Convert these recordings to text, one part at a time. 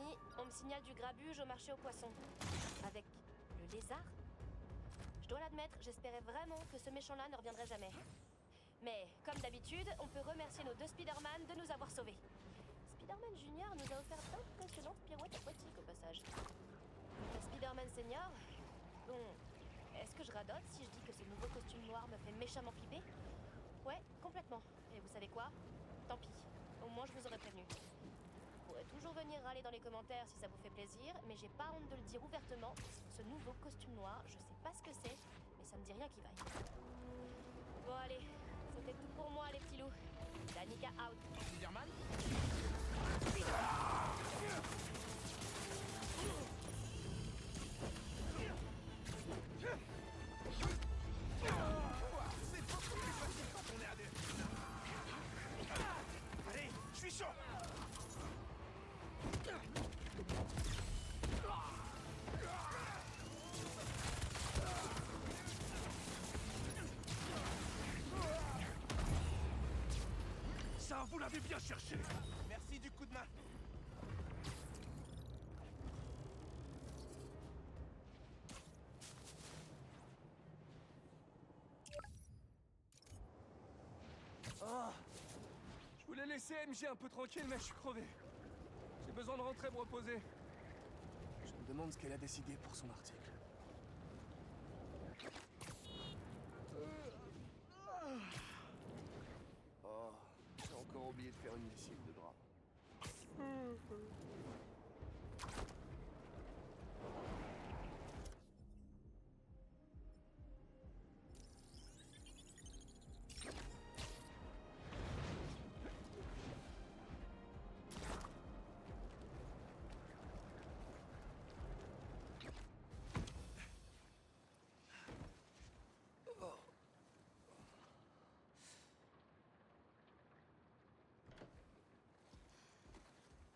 ami, on me signale du grabuge au marché aux poissons. Avec le lézard? Je dois l'admettre, j'espérais vraiment que ce méchant-là ne reviendrait jamais. Mais, comme d'habitude, on peut remercier nos deux Spider-Man de nous avoir sauvés. Spider-Man Junior nous a offert d'impressionnantes pirouettes aquatiques au passage. Le Spider-Man Senior? Bon, est-ce que je radote si je dis que ce nouveau costume noir me fait méchamment flipper? Ouais, complètement. Et vous savez quoi? Tant pis, au moins je vous aurais prévenu. Vous pourrez toujours venir râler dans les commentaires si ça vous fait plaisir, mais j'ai pas honte de le dire ouvertement. Ce nouveau costume noir, je sais pas ce que c'est, mais ça me dit rien qui vaille. Bon allez, c'était tout pour moi les petits loups. Danica out. Spider-Man? C'est beaucoup plus facile quand on est à deux. Allez, je suis chaud. Ça, vous l'avez bien cherché. Merci du coup de main. Oh, je voulais laisser MJ un peu tranquille, mais je suis crevé. J'ai besoin de rentrer me reposer. Je me demande ce qu'elle a décidé pour son article. Oh, j'ai encore oublié de faire une lessive de drap.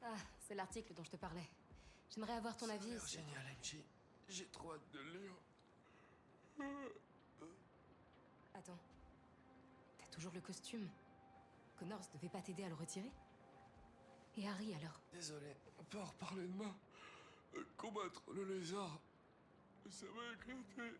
Ah, c'est l'article dont je te parlais. J'aimerais avoir ton avis. C'est génial, MJ. J'ai trop hâte de le lire. Attends. T'as toujours le costume. Connors devait pas t'aider à le retirer? Et Harry alors? Désolé, on peut en reparler demain. Combattre le lézard, ça m'a éclaté.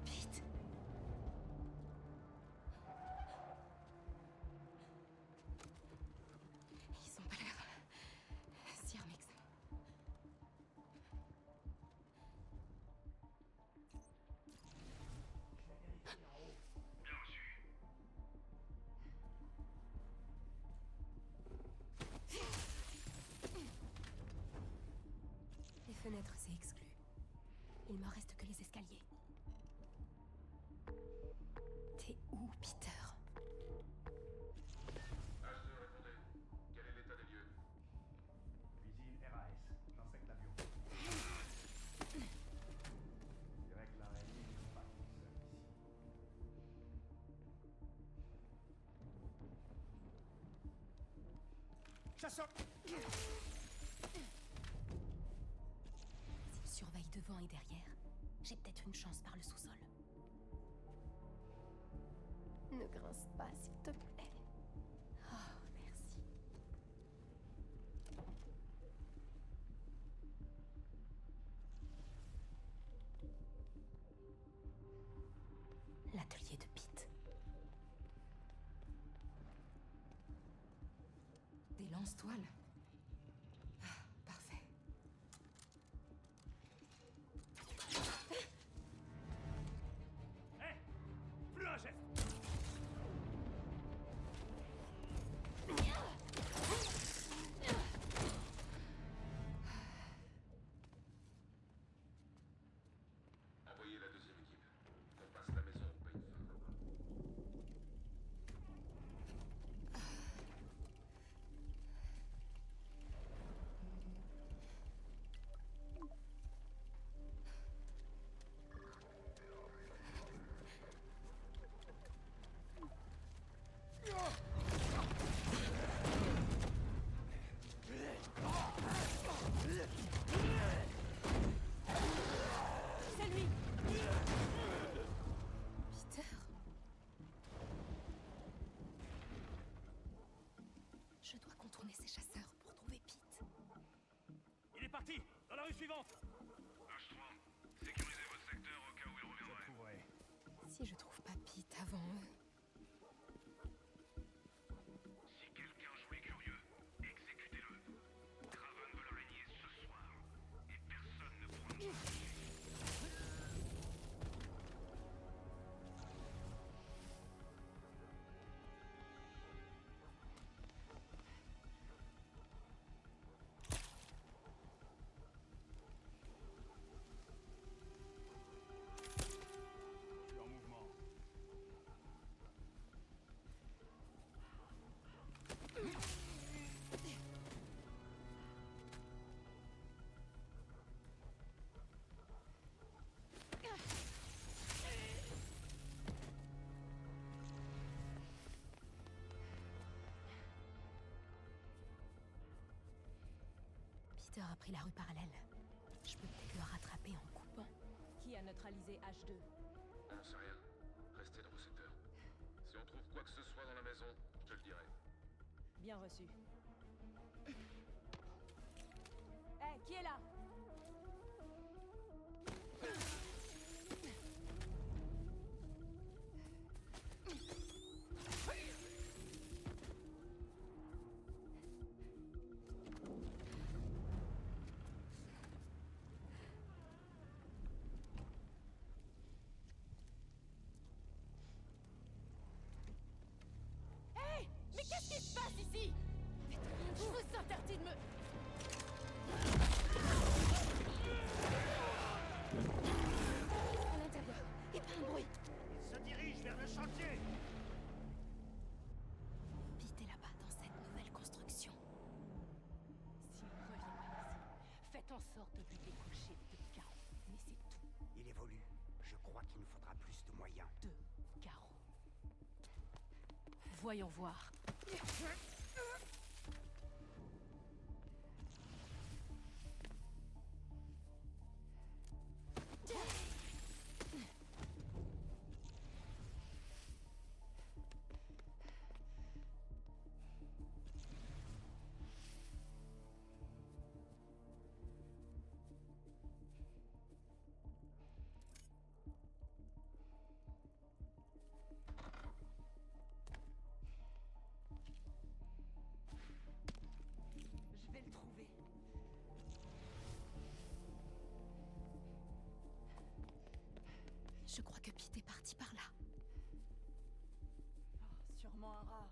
Pete! Ils ont pas l'air si armés que ça. Bien reçu. Les fenêtres, c'est exclu. Il me reste que les escaliers. T'es où, Peter? H2, répondez. Quel est l'état des lieux? Cuisine RAS, j'inspecte l'avion. Direct la réalité, ils sont pas tout seuls ici. Chasseur. S'il surveille devant et derrière, j'ai peut-être une chance par le sous-sol. Ne grince pas, s'il te plaît. Oh, merci. L'atelier de Pete. Des lance-toiles. Ah, parfait. Hé, plus un geste. Envoyez la deuxième équipe. On passe la maison au peigne fin. ces chasseurs pour trouver Pete. Il est parti! Dans la rue suivante! H3, sécurisez votre secteur au cas où il Je reviendrait. trouverai. Si je trouve pas Pete avant eux... Si quelqu'un joue les curieux, exécutez-le. Craven veut l'araignée ce soir. Et personne ne pourra nous empêcher. Je suis en mouvement. Peter a pris la rue parallèle. Je peux peut-être le rattraper en coupant. Qui a neutralisé H2? On n'en sait rien. Restez dans vos secteurs. Si on trouve quoi que ce soit dans la maison, je te le dirai. Bien reçu. Hé, qui est là? Hé! Mais qu'est-ce qui se passe ici? Je vous interdis de me... À l'intérieur. Et pas un bruit. Il se dirige vers le chantier! Pete est là-bas, dans cette nouvelle construction. S'il revient par ici, faites en sorte de lui décocher 2 carreaux. Mais c'est tout. Il évolue. Je crois qu'il nous faudra plus de moyens. 2 carreaux. Voyons voir. Je vais le trouver. Je crois que Pete est parti par là. Oh, sûrement un rat.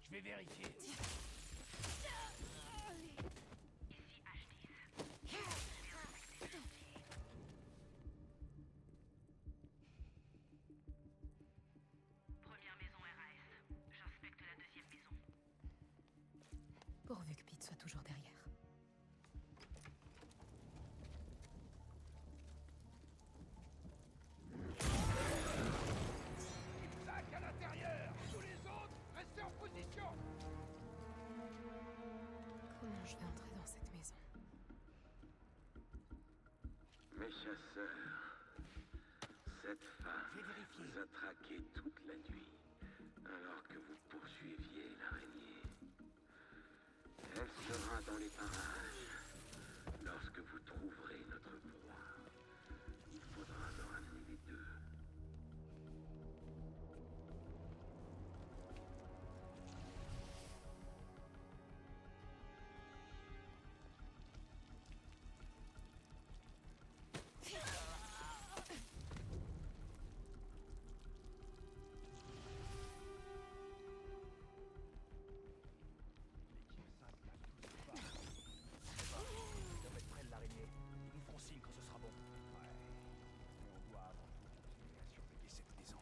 Je vais vérifier. Première maison RAS. J'inspecte la deuxième maison. Pourvu que Pete soit toujours derrière. Sac à l'intérieur! Tous les autres, restez en position! Comment je vais entrer dans cette maison? Mes chasseurs, cette femme vous a traqué toute la nuit, alors que vous poursuiviez l'araignée. Elle sera dans les parages. Lorsque vous trouverez notre proie, il faudra me ramener les deux. L'équipe 5 n'a toujours pas. Ils doivent être près de l'araignée. Ils nous feront signe quand ce sera bon. Ouais. Mais on doit avant tout continuer à surveiller cette maison.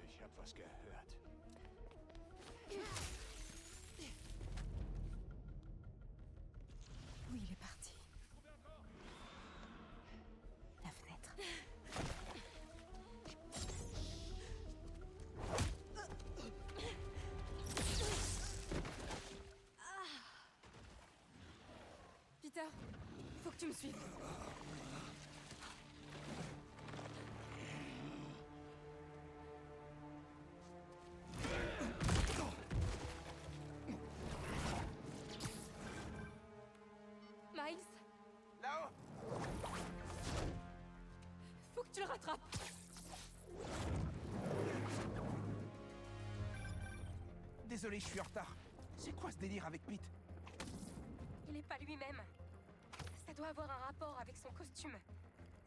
Ich hab was gehört. Oui, il est parti. Peter, il faut que tu me suives. Miles, Là-haut! faut que tu le rattrapes. Désolé, je suis en retard. C'est quoi ce délire avec Pete? Il est pas lui-même. Ça doit avoir un rapport avec son costume.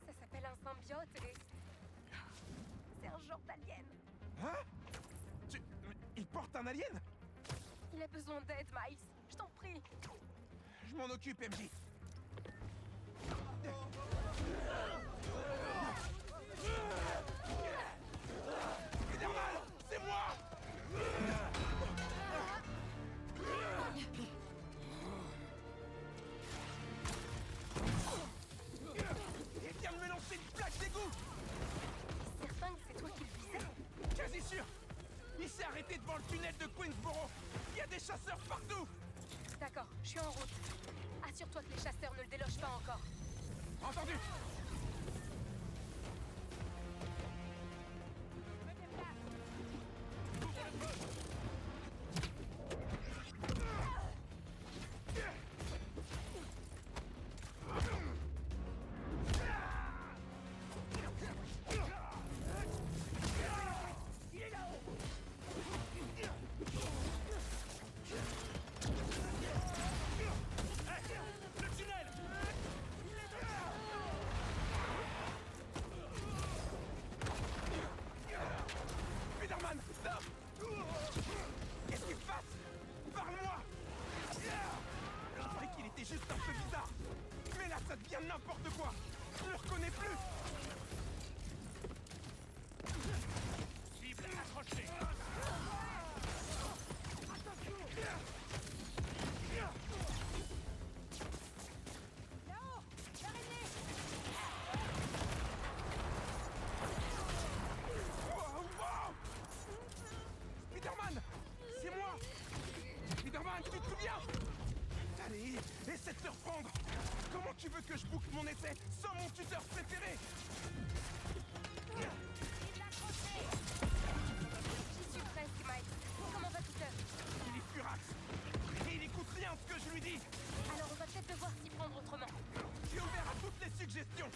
Ça s'appelle un symbiote et... C'est un genre d'alien. Hein? Il porte un alien? Il a besoin d'aide, Miles. Je t'en prie. Je m'en occupe, MJ. Spider-Man, c'est moi! Il vient de me lancer une plaque d'égout! Certain que c'est toi qui le visais? Quasi sûr! Il s'est arrêté devant le tunnel de Queensboro! Il y a des chasseurs partout! D'accord, je suis en route. Assure-toi que les chasseurs ne le délogent pas encore. Entendu! Spider-Man, stop! Qu'est-ce qu'il passe? Parle-moi! Je croyais qu'il était juste un peu bizarre. Mais là, ça devient n'importe quoi! Je le reconnais plus! Cible accrochée. Wow, wow! Spider-Man! C'est moi! Spider-Man, tu te souviens? Allez, essaie de te reprendre! Comment tu veux que je boucle mon essai sans mon tuteur préféré? J'y suis presque, Miles. Comment va Peter? Il est furax! Et il écoute rien de ce que je lui dis! Alors on va peut-être devoir s'y prendre autrement. Je suis ouvert à toutes les suggestions!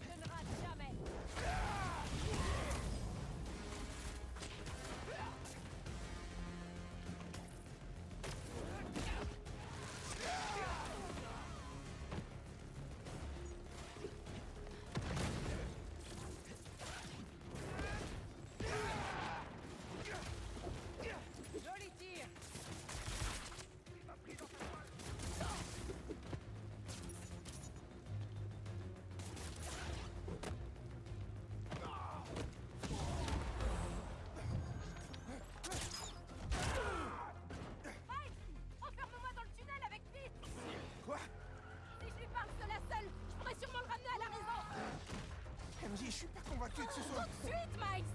Je ne rate jamais. Joli tir. Miles, enferme-moi dans le tunnel avec Pete. Quoi? Si je lui parle seul à seul, je pourrais sûrement le ramener à la raison. MJ, je suis pas convaincu que ce soit... Tout de suite, Miles.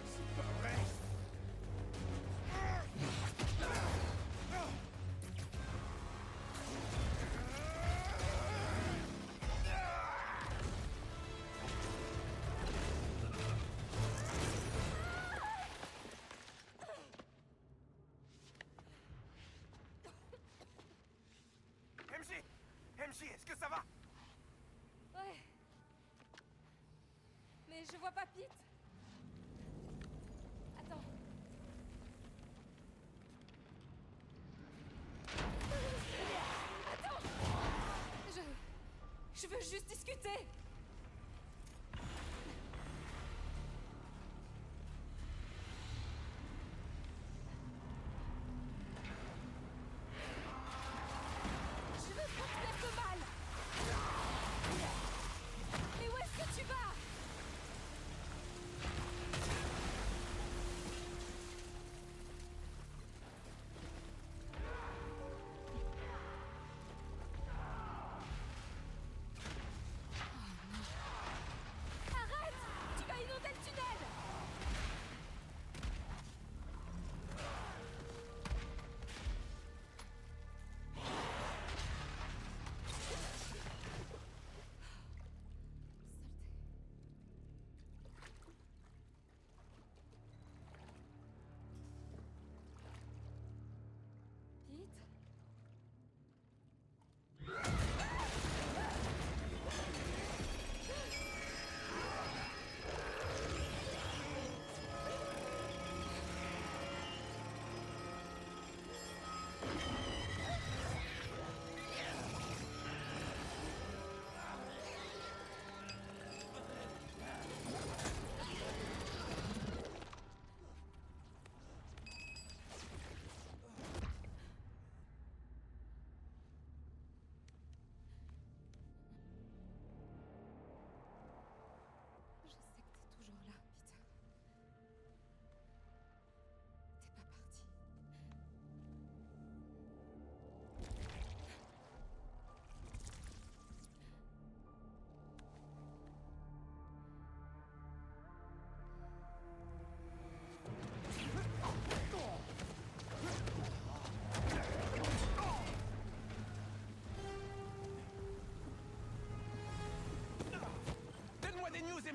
C'est pas vrai! MJ, est-ce que ça va? Ouais. Mais je vois pas Pete. Attends. Attends. Je veux juste discuter. Je veux pas te faire de mal. Mais où est-ce que tu vas?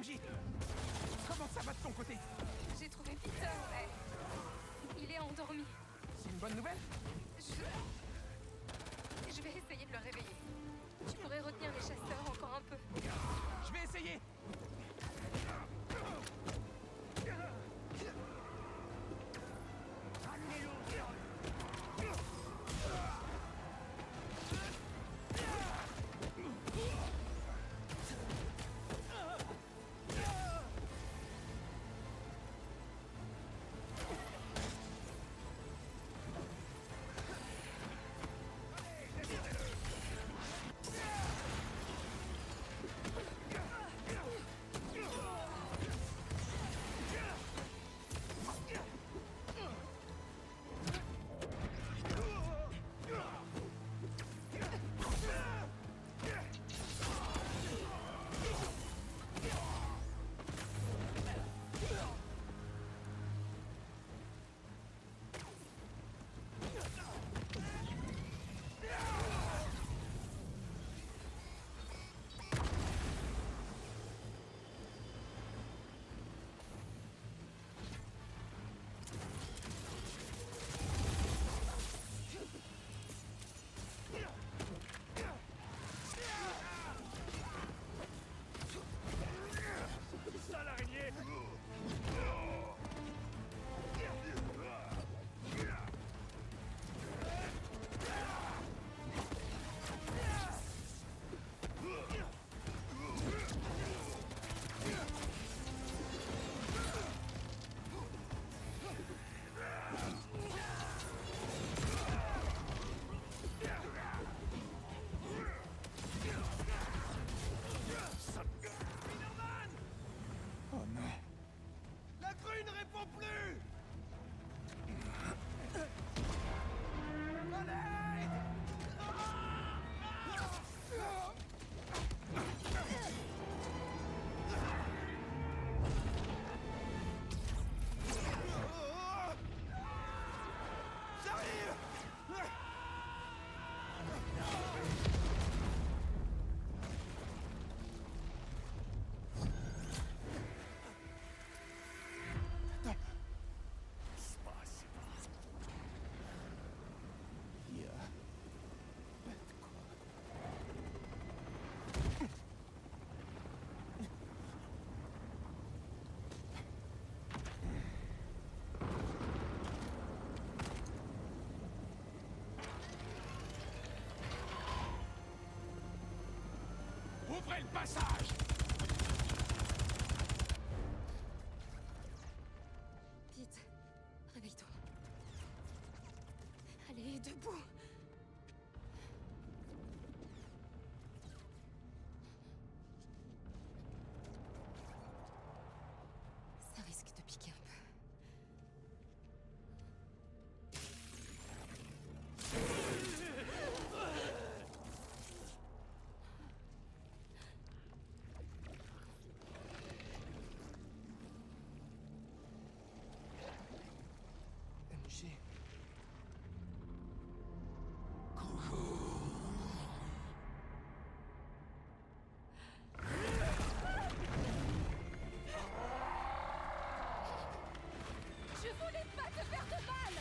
MJ, comment ça va de ton côté? J'ai trouvé Peter, mais... il est endormi. C'est une bonne nouvelle? Je vais essayer de le réveiller. Tu pourrais retenir les chasseurs encore un peu. Je vais essayer. Ouvrez le passage! Pete, réveille-toi. Allez, debout. Ça risque de piquer un peu. MJ. Je voulais pas te faire de mal!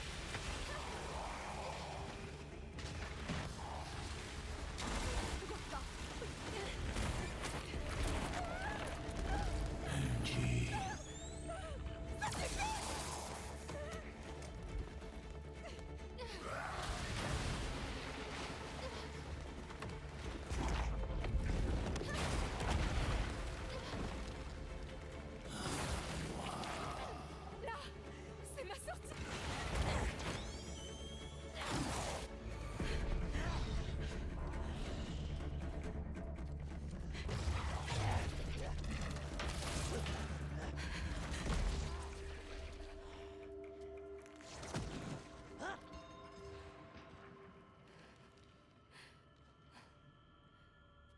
Là, c'est ma sortie!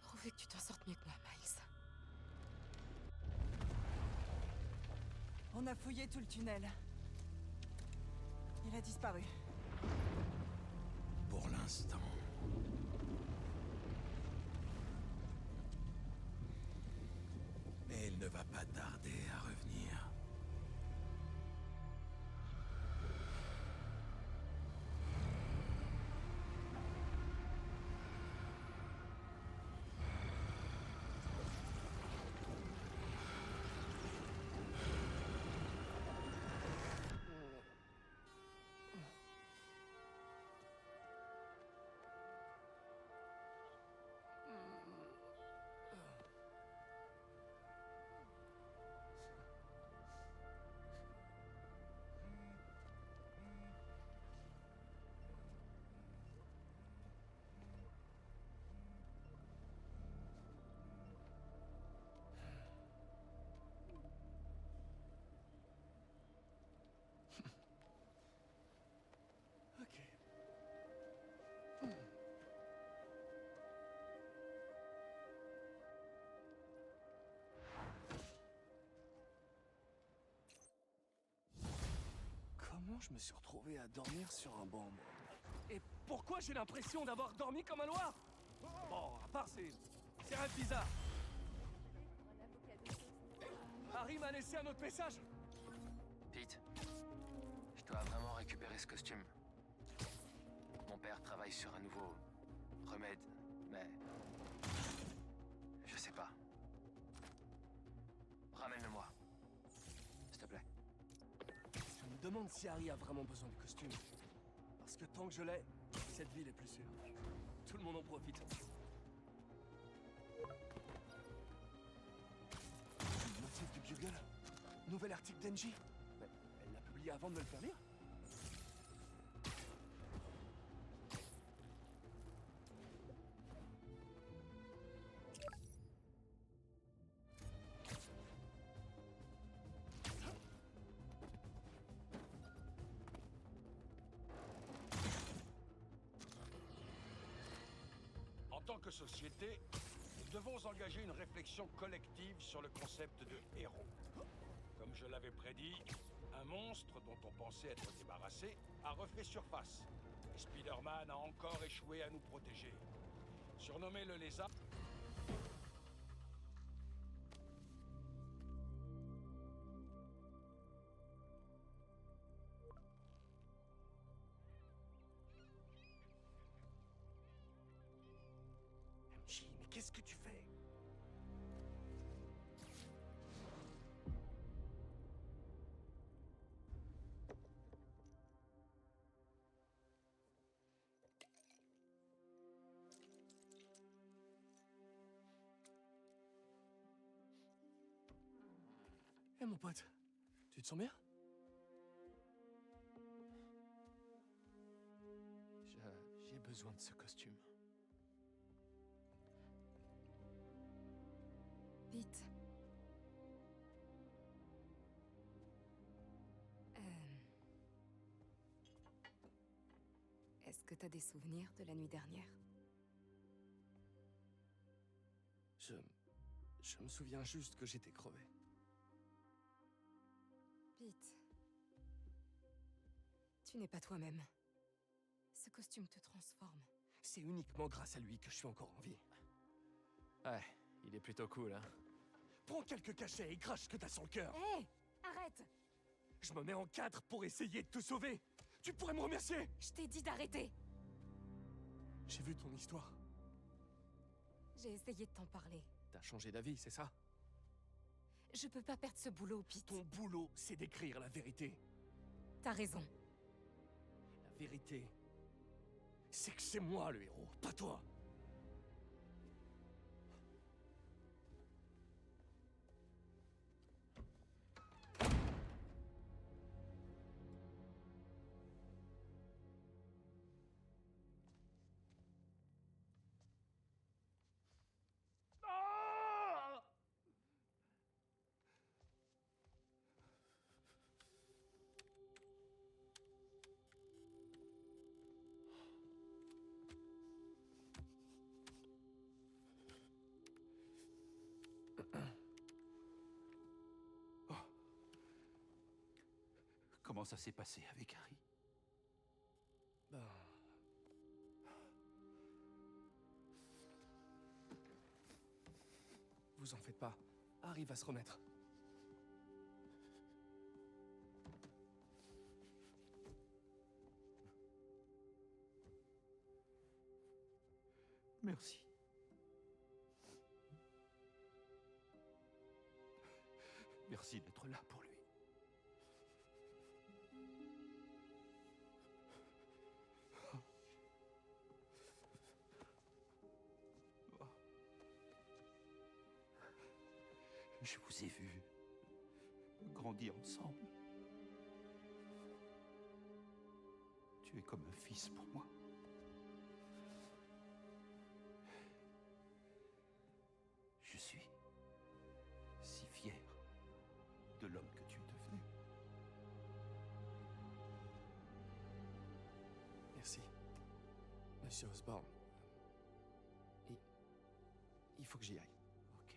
Pourvu que tu t'en sortes mieux que moi, Miles. On a fouillé tout le tunnel. Il a disparu. Pour l'instant. Mais elle ne va pas tarder à revenir. Ok. Comment je me suis retrouvé à dormir sur un banc, moi? Et pourquoi j'ai l'impression d'avoir dormi comme un loir? Bon, à part c'est un bizarre. Harry m'a laissé un autre message. Pete, je dois vraiment récupérer ce costume. Mon père travaille sur un nouveau remède, mais je sais pas. Ramène-le-moi, s'il te plaît. Je me demande si Harry a vraiment besoin du costume. Parce que tant que je l'ai, cette ville est plus sûre. Tout le monde en profite. Le motif du Bugle. Nouvel article d'Engie. Mais elle l'a publié avant de me le faire lire. En tant que société, nous devons engager une réflexion collective sur le concept de héros. Comme je l'avais prédit, un monstre dont on pensait être débarrassé a refait surface. Et Spider-Man a encore échoué à nous protéger. Surnommé le Lézard... MJ, mais qu'est-ce que tu fais? Eh mon pote, tu te sens bien? J'ai besoin de ce costume. Pete. Est-ce que t'as des souvenirs de la nuit dernière? Je me souviens juste que j'étais crevé. Pete. Tu n'es pas toi-même. Ce costume te transforme. C'est uniquement grâce à lui que je suis encore en vie. Ouais, il est plutôt cool, hein. Prends quelques cachets et crache ce que t'as sur le cœur. Hé! Arrête! Je me mets en 4 pour essayer de te sauver. Tu pourrais me remercier. Je t'ai dit d'arrêter! J'ai vu ton histoire. J'ai essayé de t'en parler. T'as changé d'avis, c'est ça? Je peux pas perdre ce boulot, Pete. Ton boulot, c'est d'écrire la vérité. T'as raison. La vérité, c'est que c'est moi le héros, pas toi. Comment ça s'est passé avec Harry? Ben... Vous en faites pas. arrive à se remettre. Merci. Merci d'être là pour lui. Je vous ai vu grandir ensemble. Tu es comme un fils pour moi. Je suis si fier de l'homme que tu es devenu. Merci. Monsieur Osborn. Il faut que j'y aille. Ok.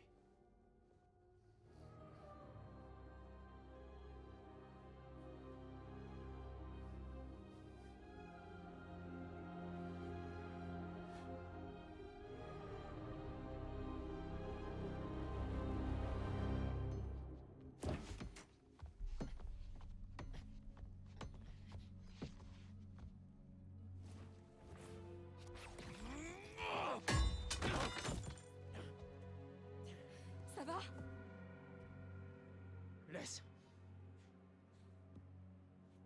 Ça va? Laisse.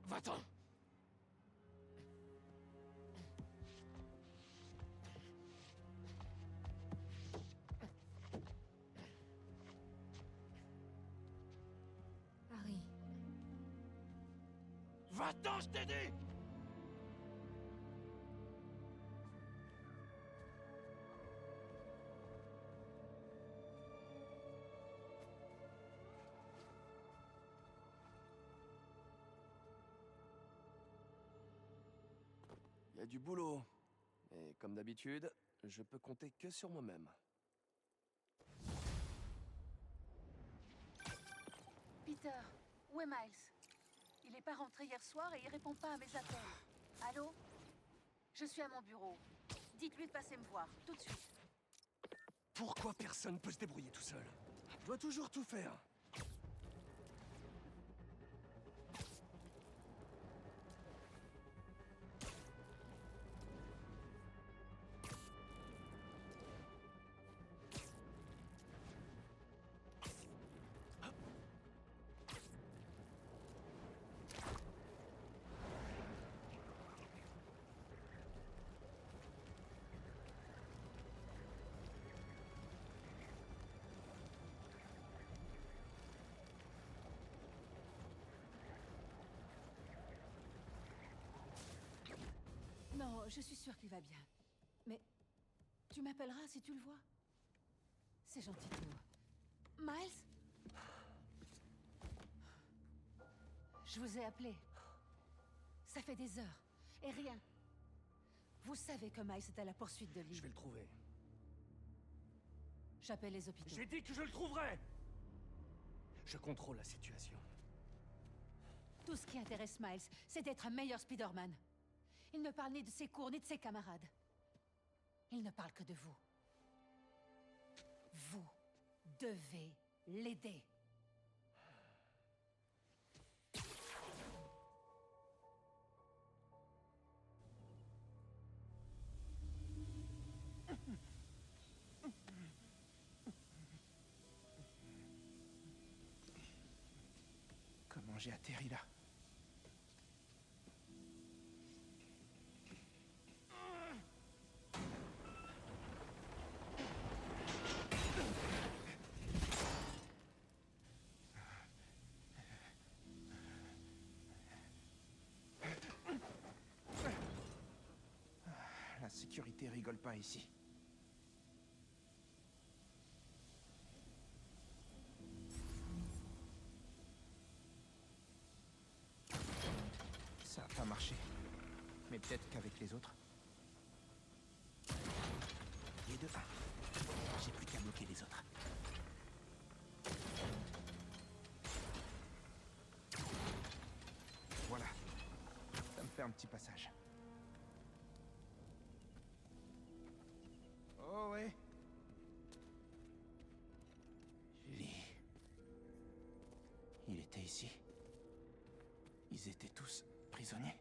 Va-t'en. Harry. Va-t'en, je t'ai dit! Il y a du boulot. Et comme d'habitude, je peux compter que sur moi-même. Peter, où est Miles? Il n'est pas rentré hier soir et il répond pas à mes appels. Allô? Je suis à mon bureau. Dites-lui de passer me voir, tout de suite. Pourquoi personne peut se débrouiller tout seul? Je dois toujours tout faire. Non, je suis sûre qu'il va bien. Mais tu m'appelleras si tu le vois. C'est gentil de toi. Miles? Je vous ai appelé. Ça fait des heures. Et rien. Vous savez que Miles est à la poursuite de Lee. Je vais le trouver. J'appelle les hôpitaux. J'ai dit que je le trouverais! Je contrôle la situation. Tout ce qui intéresse Miles, c'est d'être un meilleur Spider-Man. Il ne parle ni de ses cours, ni de ses camarades. Il ne parle que de vous. Vous devez l'aider. Comment j'ai atterri là? La sécurité rigole pas ici. Ça a pas marché. Mais peut-être qu'avec les autres. Les deux. J'ai plus qu'à bloquer les autres. Voilà. Ça me fait un petit passage. Oh ouais. Lee. Ils étaient tous prisonniers.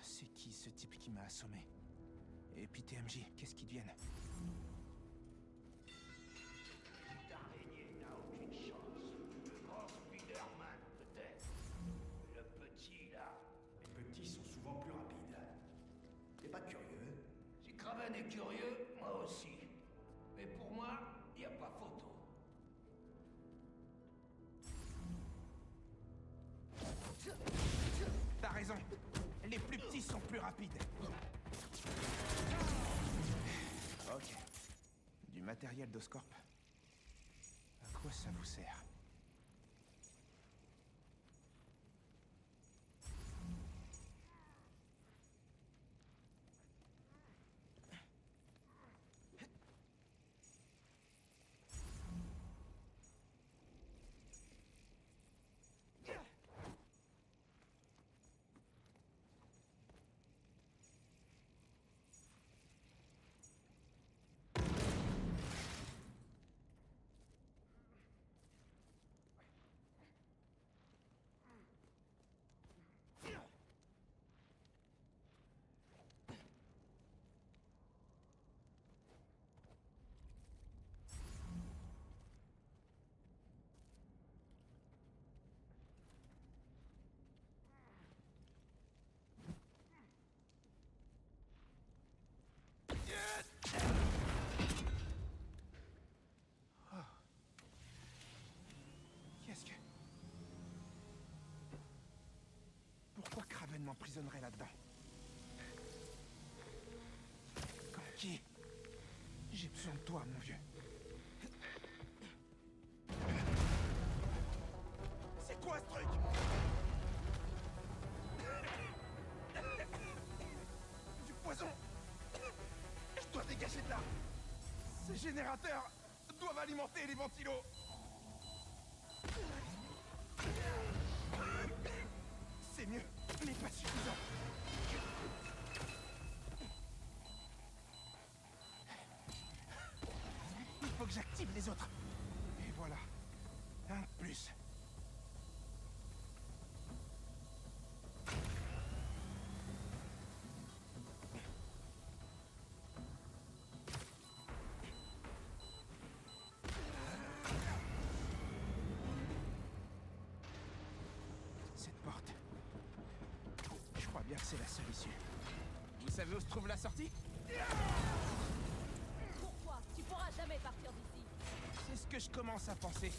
C'est qui ce type qui m'a assommé? Et puis TMJ, qu'est-ce qu'ils deviennent? L'araignée n'a aucune chance. Le grand Spider-Man, peut-être. Le petit, là. Les petits sont souvent plus rapides. T'es pas curieux? Si Kraven est curieux, moi aussi. Mais pour moi, y a pas photo. T'as raison. Les plus petits sont plus rapides. Ok. Du matériel d'Oscorp. À quoi ça vous sert? Qu'est-ce que... Pourquoi Kraven m'emprisonnerait là-dedans? Comme qui? J'ai besoin de toi, mon vieux. C'est quoi ce truc? Du poison! Je dois dégager de là! Ces générateurs doivent alimenter les ventilos! C'est mieux, mais pas suffisant. Il faut que j'active les autres. Et voilà. Un de plus. Cette porte. Je crois bien que c'est la seule issue. Vous savez où se trouve la sortie? Pourquoi? Tu pourras jamais partir d'ici. C'est ce que je commence à penser.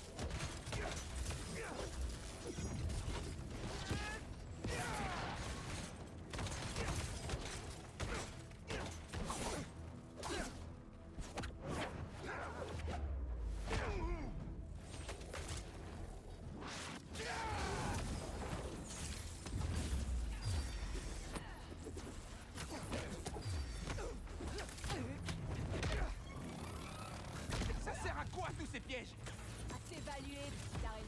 Ça sert à quoi tous ces pièges? À t'évaluer, petite araignée.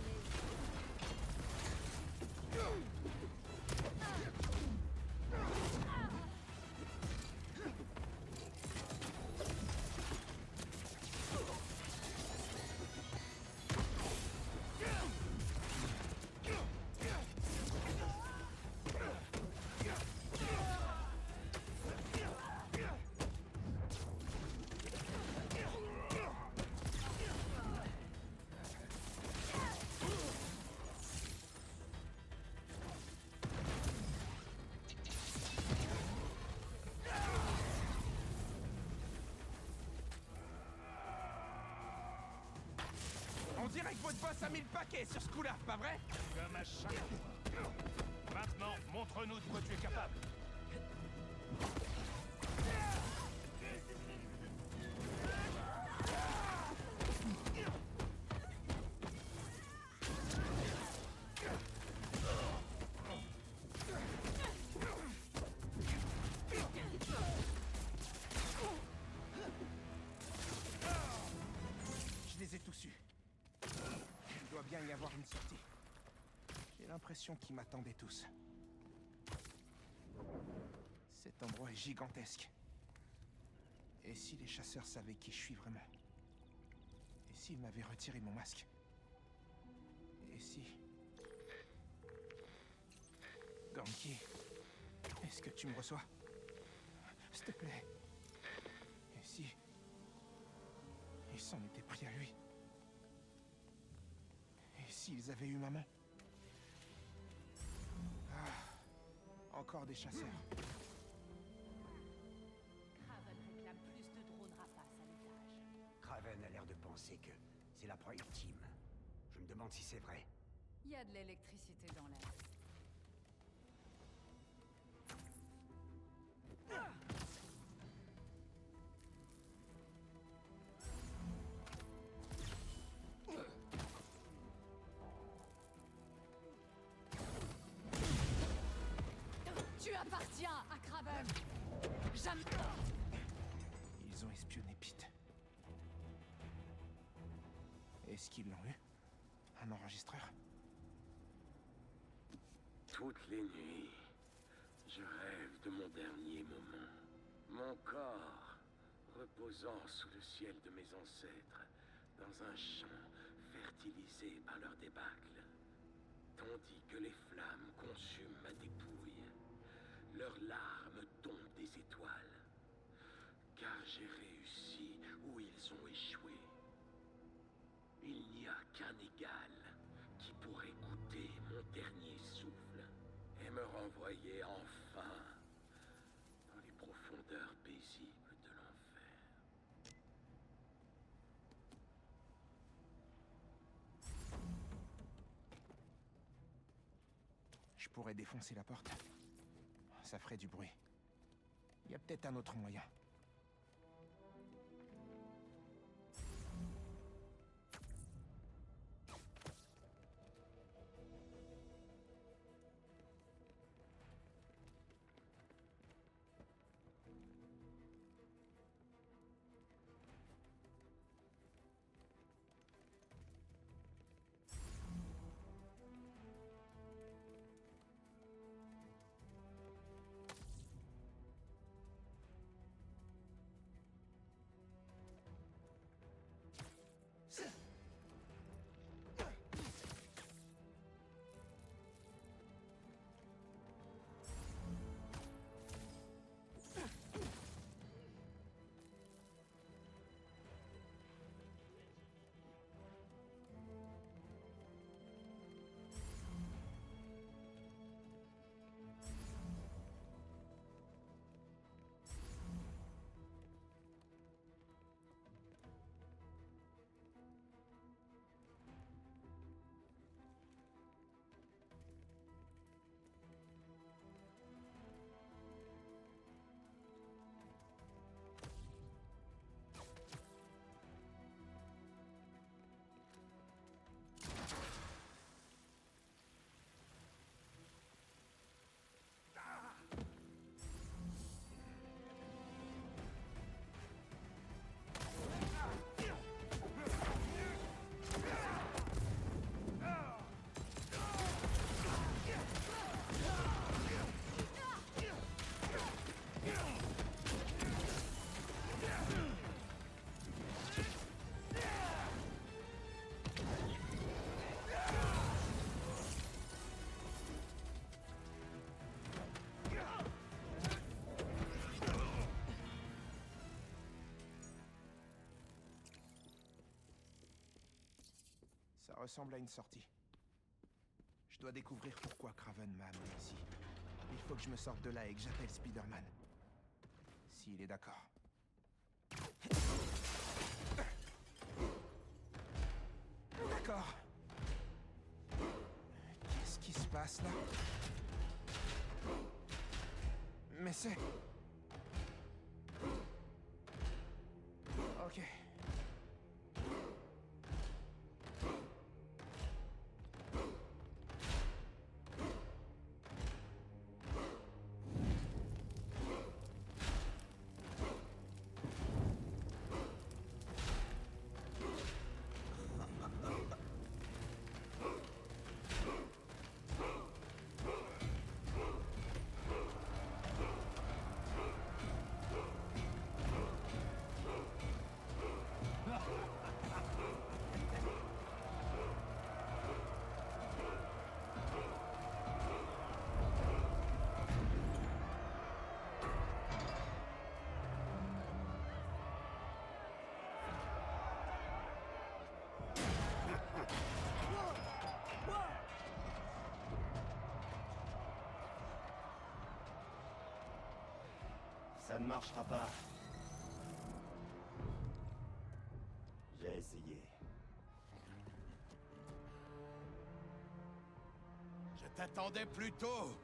On dirait que votre boss a mis le paquet sur ce coup-là, pas vrai? Comme à chaque fois. Maintenant, montre-nous de quoi tu es capable. Je les ai tous eus. Il doit bien y avoir une sortie. J'ai l'impression qu'ils m'attendaient tous. Cet endroit est gigantesque. Et si les chasseurs savaient qui je suis vraiment? Et s'ils m'avaient retiré mon masque? Et si... Ganke, est-ce que tu me reçois? S'il te plaît. Et si... il s'en était pris à lui? Et s'ils avaient eu maman? Ah, encore des chasseurs. Kraven réclame plus de drones rapaces à l'étage. Kraven a l'air de penser que c'est la proie ultime. Je me demande si c'est vrai. Il y a de l'électricité dans l'air. Tu appartiens à Kraven. Jamais. Ils ont espionné Pete. Est-ce qu'ils l'ont eu? Un enregistreur? Toutes les nuits, je rêve de mon dernier moment. Mon corps reposant sous le ciel de mes ancêtres, dans un champ fertilisé par leur débâcle, tandis que les flammes consument ma dépouille. Leurs larmes tombent des étoiles, car j'ai réussi où ils ont échoué. Il n'y a qu'un égal qui pourrait goûter mon dernier souffle et me renvoyer enfin dans les profondeurs paisibles de l'enfer. Je pourrais défoncer la porte. Ça ferait du bruit. Il y a peut-être un autre moyen. Ça ressemble à une sortie. Je dois découvrir pourquoi Kraven m'a amené ici. Il faut que je me sorte de là et que j'appelle Spider-Man. S'il est d'accord. D'accord. Qu'est-ce qui se passe là? Mais c'est... Ok. Ça ne marchera pas. J'ai essayé. Je t'attendais plus tôt.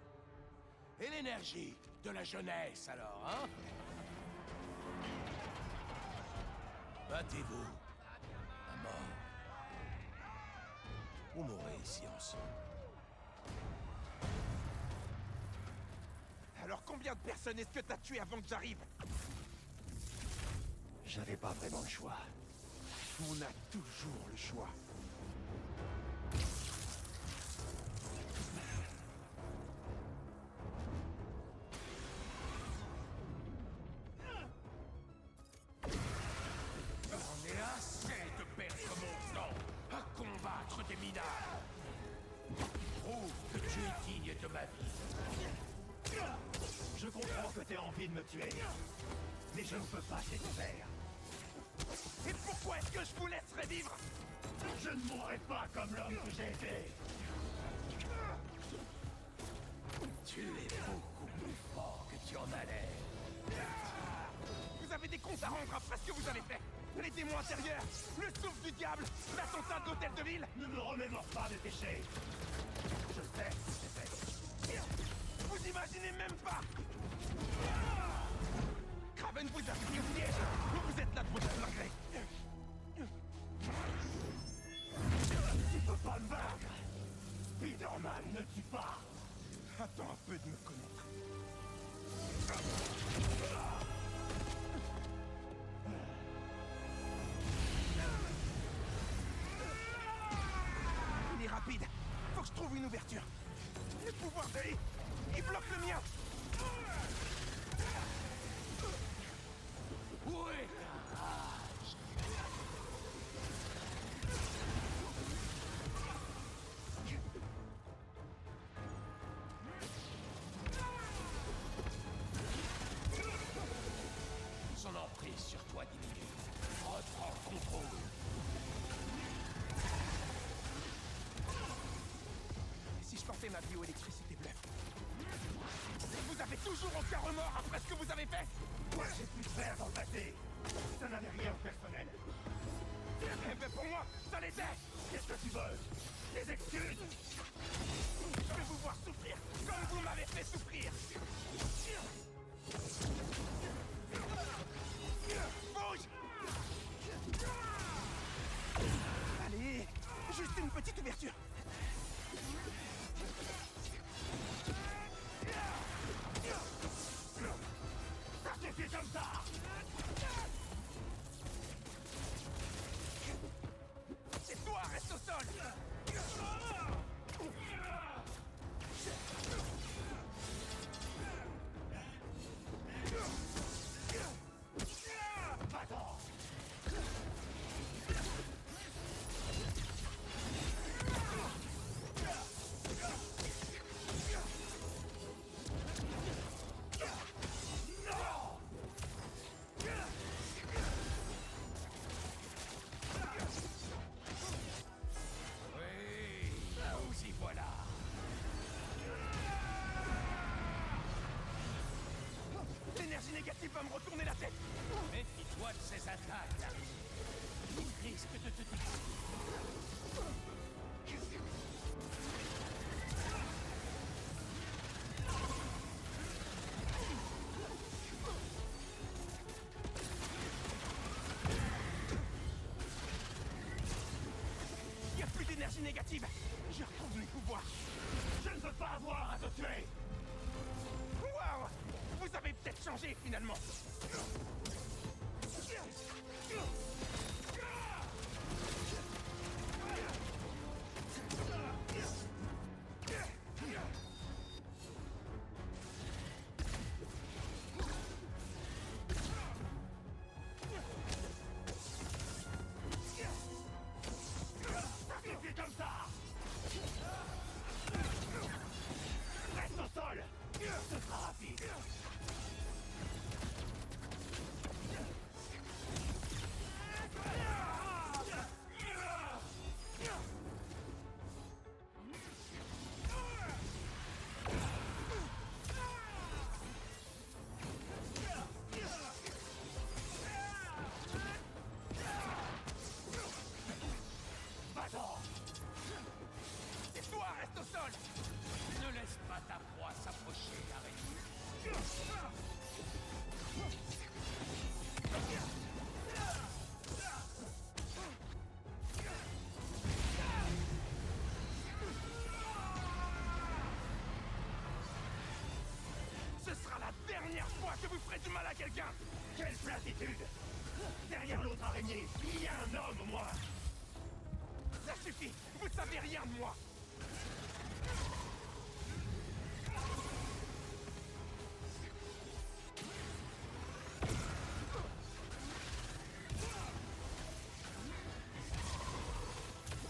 Et l'énergie de la jeunesse, alors, hein? Battez-vous. À mort. Ou mourrez ici ensemble. Alors combien de personnes est-ce que t'as tué avant que j'arrive? J'avais pas vraiment le choix. On a toujours le choix. J'en ai assez de perdre mon temps à combattre des minards. Prouve que tu es digne de ma vie. Je comprends que t'aies envie de me tuer. Mais je ne peux pas te laisser faire. Et pourquoi est-ce que je vous laisserais vivre? Je ne mourrai pas comme l'homme que j'ai été. Tu es beaucoup plus fort que tu en as l'air. Vous avez des comptes à rendre après ce que vous avez fait. Les démons intérieurs, le souffle du diable, l'attentat de l'hôtel de ville. Ne me remémore pas de péché. Je sais ce que j'ai fait. Vous imaginez même pas. Kraven vous a pris au piège. Vous êtes là de votre plein gré. Tu peux pas me vaincre. Spider-Man ne tue pas. Attends un peu de me connaître. Il est rapide. Faut que je trouve une ouverture. Le pouvoir d'Ali, il bloque le mien. Où est ta rage? Son emprise sur toi diminue. Reprends le contrôle. Et si je portais ma bioélectricité bleue? Vous avez toujours aucun remords après ce que vous avez fait? Moi, j'ai pu te faire dans le passé. Ça n'avait rien de personnel. Eh ben pour moi, ça l'était. Qu'est-ce que tu veux? Des excuses? Je vais vous voir souffrir comme vous m'avez fait souffrir. Bouge! Allez, juste une petite ouverture. Ça suffit comme ça! C'est toi, reste au sol. Va-t'en! Oui, nous y voilà. L'énergie négative va me retourner la tête. Méfie-toi de ces attaques, Larry. Il risque de te détruire. Il n'y a plus d'énergie négative. Je retrouve mes pouvoirs. Je ne veux pas avoir à te tuer! Waouh! Vous avez peut-être changé finalement. Ça suffit comme ça! Reste au sol! Ce sera rapide! ferais du mal à quelqu'un! Quelle platitude! Derrière l'autre araignée, il y a un homme, moi! Ça suffit! Vous savez rien de moi!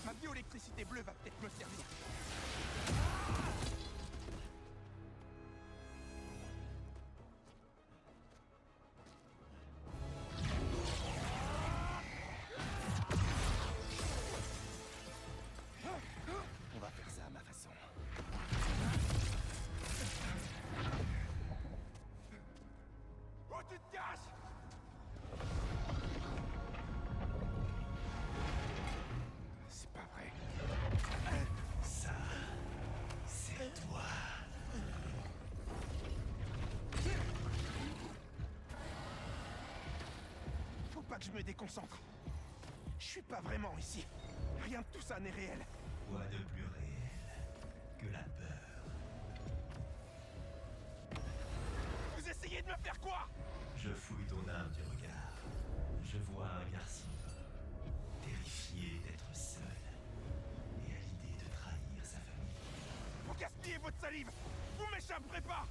Ma bioélectricité bleue va peut-être me servir. On va faire ça à ma façon. Où tu te caches? C'est pas vrai. Ça, c'est toi. Faut pas que je me déconcentre. Je suis pas vraiment ici. Rien de tout ça n'est réel. Quoi de plus réel que la peur? Vous essayez de me faire quoi? Je fouille ton âme du regard. Je vois un garçon terrifié d'être seul et à l'idée de trahir sa famille. Vous gaspillez votre salive. Vous m'échapperez pas.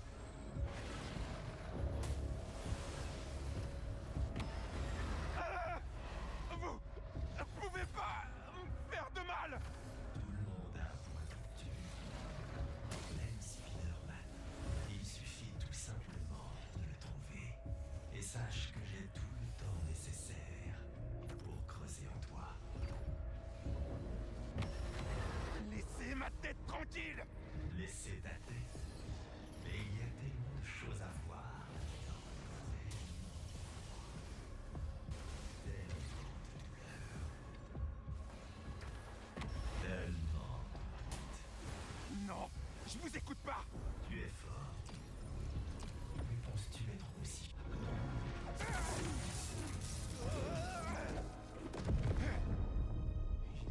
Vous pouvez pas me faire de mal. Tout le monde a un point de rupture. Même Spider-Man. Il suffit tout simplement de le trouver. Et sache que j'ai tout le temps nécessaire pour creuser en toi. Laissez ma tête tranquille. Laissez ta tête. Mais il y a tellement de choses à voir là-dedans. Tellement. Non, je vous écoute pas. Tu es fort. Mais penses-tu être aussi?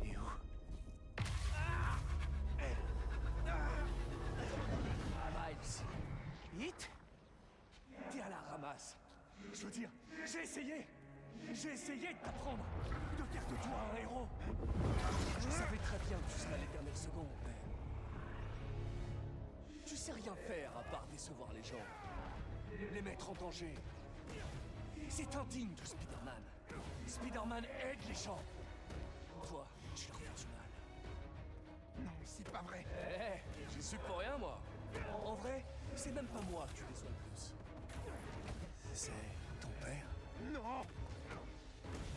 Il est où? Miles. Hit? T'es à la ramasse. Je veux dire, j'ai essayé. J'ai essayé de t'apprendre. De faire de toi un héros. Je savais très bien que tu serais l'éternel second, mais... Tu sais rien faire à part décevoir les gens. Les mettre en danger. C'est indigne de Spider-Man. Spider-Man aide les gens. Toi, tu leur fais du mal. Non, c'est pas vrai. Eh, j'y suis pour rien, moi. En vrai, c'est même pas moi que tu déçois le plus. C'est ton père. Non.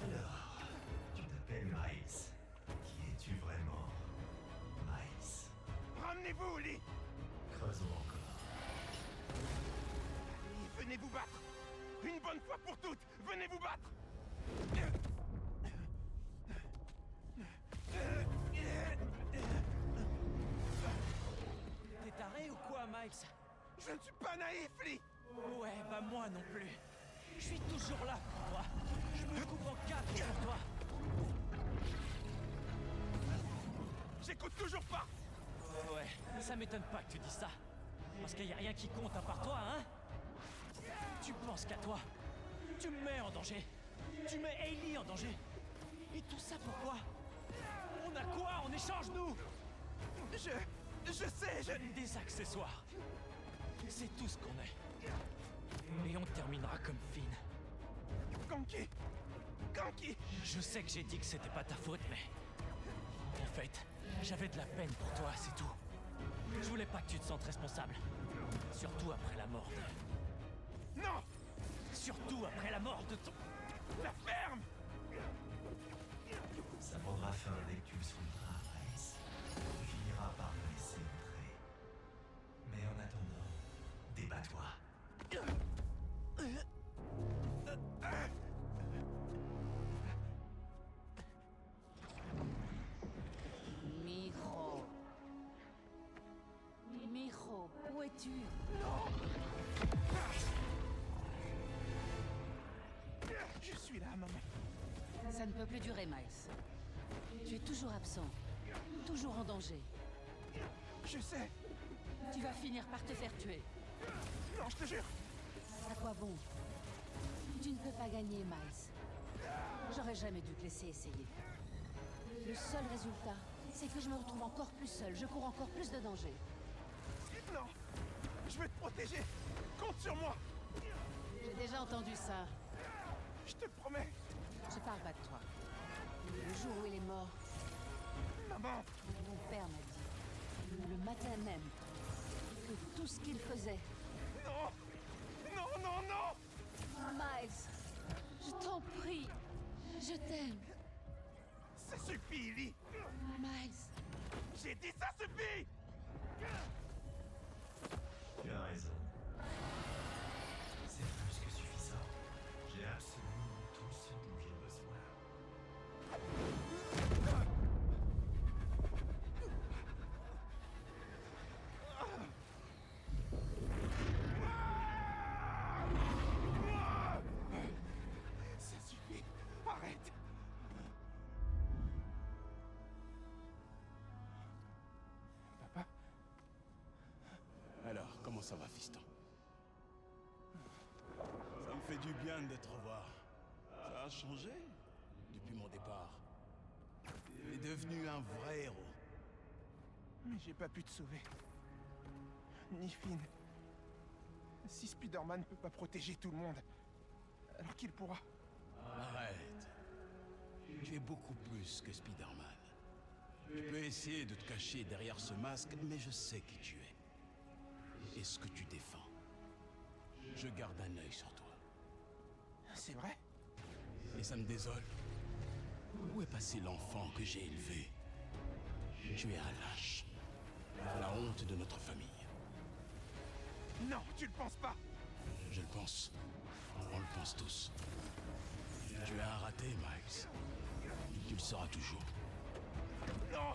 Alors, tu t'appelles Miles. Qui es-tu vraiment? Miles. Ramenez-vous au lit. Creusons encore. Allez, venez vous battre. Une bonne fois pour toutes, venez vous battre. T'es taré ou quoi, Miles? Je ne suis pas naïf, Lee. Ouais, bah moi non plus. Je suis toujours là pour toi. Je me coupe en quatre pour toi. J'écoute toujours pas. Ouais, ça m'étonne pas que tu dis ça. Parce qu'il y a rien qui compte à part toi, hein? Tu penses qu'à toi. Tu me mets en danger. Tu mets Hailey en danger. Et tout ça pourquoi? On a quoi en échange, nous? Je sais, Des accessoires. C'est tout ce qu'on est. Et on terminera comme Finn. Ganke. Ganke. Je sais que j'ai dit que c'était pas ta faute, mais... En fait, j'avais de la peine pour toi, c'est tout. Je voulais pas que tu te sentes responsable. Surtout après la mort de... Non. Surtout après la mort de ton... La ferme. Ça prendra fin dès que tu le souleveras, Miles. Tu finiras par me laisser entrer. Mais en attendant, débat-toi. Mijo. Mijo, où es-tu? Je suis là, maman. Ça ne peut plus durer, Miles. Tu es toujours absent. Toujours en danger. Je sais. Tu vas finir par te faire tuer. Non, je te jure. Ça quoi bon? Tu ne peux pas gagner, Miles. J'aurais jamais dû te laisser essayer. Le seul résultat, c'est que je me retrouve encore plus seule. Je cours encore plus de danger. Non! Je vais te protéger! Compte sur moi! J'ai déjà entendu ça. Je te promets! Je parle pas de toi. Le jour où il est mort, Maman! mon père m'a dit, le matin même, que tout ce qu'il faisait... Non! Non, non, non! Miles, je t'en prie, je t'aime. Ça suffit, Ellie! Miles. J'ai dit ça suffit! Tu as raison. C'est plus que suffisant. J'ai absolument tout ce dont j'ai besoin. Ça suffit! Arrête! Papa? Alors, comment ça va, fiston? Ça me fait du bien de te revoir. Ça a changé depuis mon départ. Tu es devenu un vrai héros. Mais j'ai pas pu te sauver. Ni Finn. Si Spider-Man peut pas protéger tout le monde, alors qu'il pourra. Arrête. Tu es beaucoup plus que Spider-Man. Je peux essayer de te cacher derrière ce masque, mais je sais qui tu es. Et ce que tu défends. Je garde un œil sur toi. C'est vrai? Et ça me désole. Où est passé l'enfant que j'ai élevé? Tu es un lâche. La honte de notre famille. Non, tu le penses pas! Je le pense. On le pense tous. Tu es un raté, Miles. Tu le seras toujours. Non!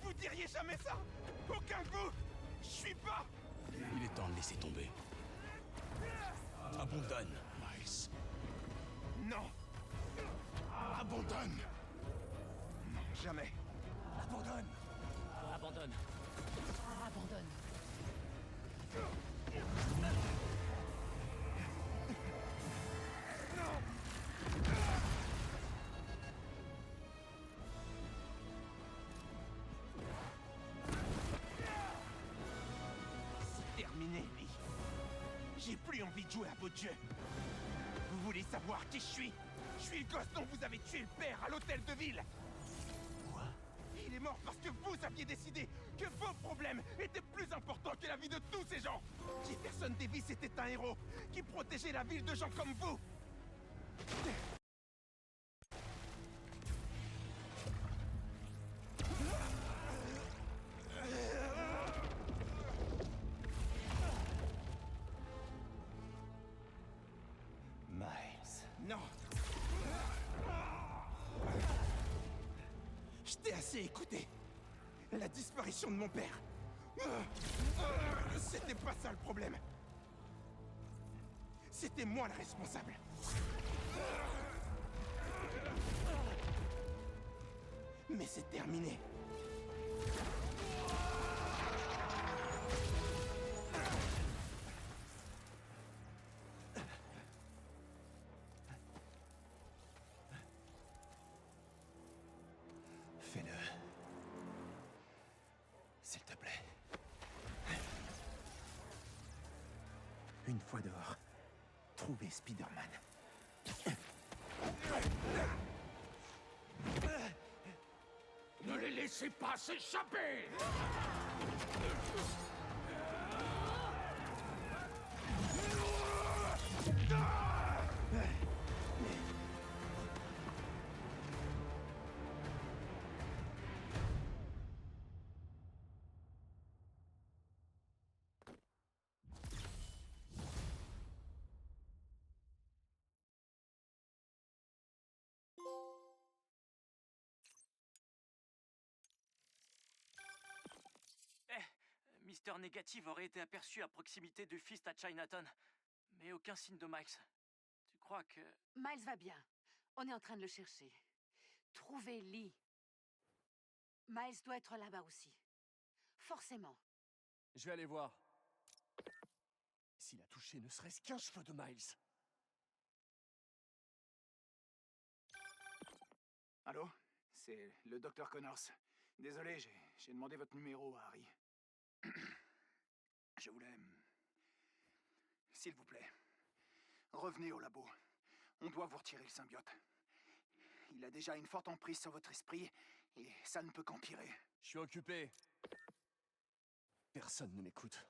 Vous diriez jamais ça! Aucun de vous! Je suis pas! Il est temps de laisser tomber. Abandonne, Miles. Non! Abandonne! Non, jamais! Abandonne! Abandonne. Abandonne. C'est terminé, Ellie. J'ai plus envie de jouer à votre jeu. Vous voulez savoir qui je suis? Je suis le gosse dont vous avez tué le père à l'hôtel de ville. Quoi? Il est mort parce que vous aviez décidé que vos problèmes étaient plus importants que la vie de tous ces gens. Jefferson Davis était un héros qui protégeait la ville de gens comme vous. Miles. Non. Je t'ai assez écouté. La disparition de mon père. C'était pas ça le problème. C'était moi le responsable. Mais c'est terminé. Fais-le. S'il te plaît. Une fois dehors, trouvez Spider-Man. Ne les laissez pas s'échapper! Mister Négative aurait été aperçu à proximité du Fist à Chinatown. Mais aucun signe de Miles. Tu crois que... Miles va bien. On est en train de le chercher. Trouvez Lee. Miles doit être là-bas aussi. Forcément. Je vais aller voir. s'il a touché ne serait-ce qu'un cheveu de Miles. Allô? C'est le docteur Connors. Désolé, j'ai demandé votre numéro à Harry. Je voulais... S'il vous plaît, revenez au labo. On doit vous retirer le symbiote. Il a déjà une forte emprise sur votre esprit, et ça ne peut qu'empirer. Je suis occupé. Personne ne m'écoute.